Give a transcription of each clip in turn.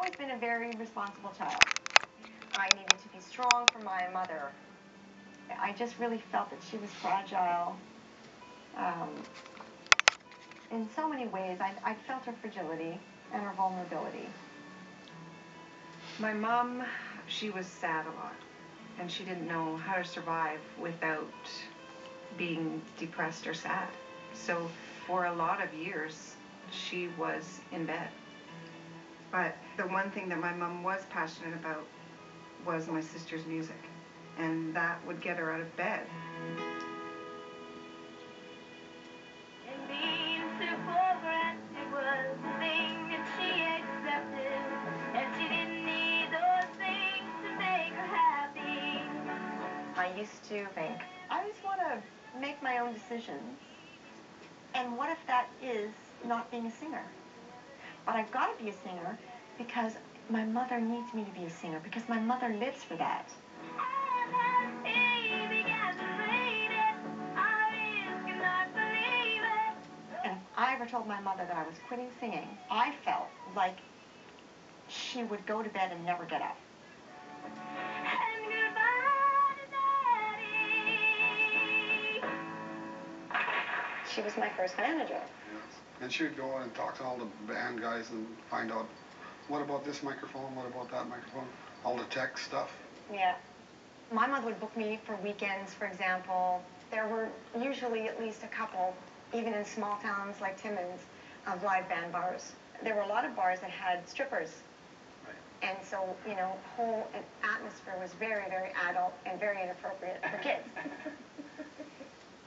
always been a very responsible child. I needed to be strong for my mother. I just really felt that she was fragile. In so many ways, I felt her fragility and her vulnerability. My mom, she was sad a lot, and she didn't know how to survive without being depressed or sad. So for a lot of years, she was in bed. But the one thing that my mom was passionate about was my sister's music, and that would get her out of bed. I used to think, I just want to make my own decisions. And what if that is not being a singer? But I've got to be a singer because my mother needs me to be a singer, because my mother lives for that. And if I ever told my mother that I was quitting singing, I felt like she would go to bed and never get up. She was my first manager. Yes. And she would go in and talk to all the band guys and find out, what about this microphone, what about that microphone, all the tech stuff. Yeah. My mother would book me for weekends, for example. There were usually at least a couple, even in small towns like Timmins, of live band bars. There were a lot of bars that had strippers. Right. And so, you know, the whole atmosphere was very, very adult and very inappropriate for kids.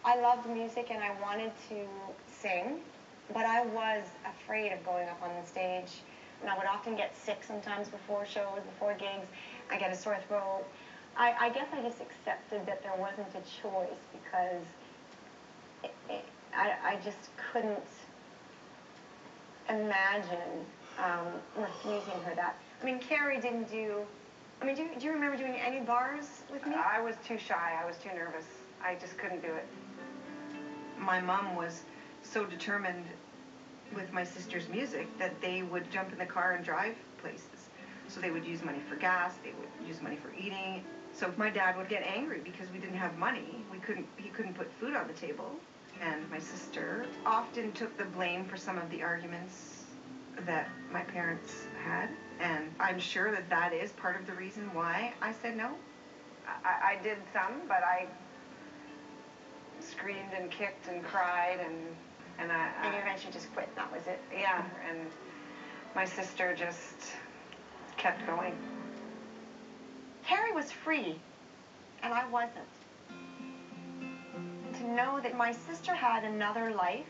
I loved music and I wanted to sing, but I was afraid of going up on the stage. And I would often get sick sometimes before shows, before gigs. I get a sore throat. I guess I just accepted that there wasn't a choice because I just couldn't imagine refusing her that. I mean, Carrie didn't do... I mean, do you remember doing any bars with me? I was too shy. I was too nervous. I just couldn't do it. My mom was so determined with my sister's music that they would jump in the car and drive places. So they would use money for gas, they would use money for eating. So if my dad would get angry because we didn't have money, he couldn't put food on the table. And my sister often took the blame for some of the arguments that my parents had. And I'm sure that that is part of the reason why I said no. I did some, but I screamed and kicked and cried and you eventually just quit, that was it? Yeah, and my sister just kept going. Carrie was free, and I wasn't. To know that my sister had another life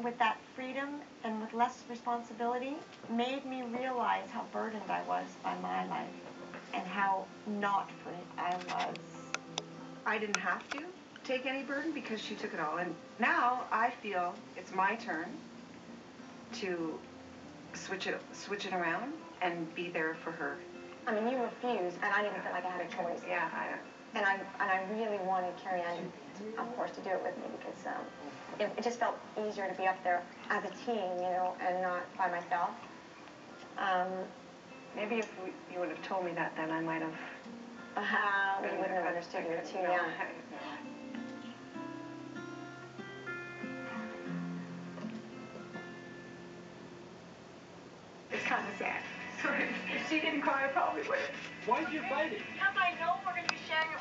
with that freedom and with less responsibility made me realize how burdened I was by my life and how not free I was. I didn't have to take any burden because she took it all. And now I feel it's my turn to switch it around and be there for her. I mean, you refused, and I didn't feel like I had a choice. Yeah, And I really wanted Carrie Ann, of course, to do it with me because it just felt easier to be up there as a team, you know, and not by myself. Maybe if you would have told me that, then I might have. You wouldn't have understood your too young. It's kind of sad. Sorry, if she didn't cry, I probably would. Why did you fight it? Because I know we're going to be sharing it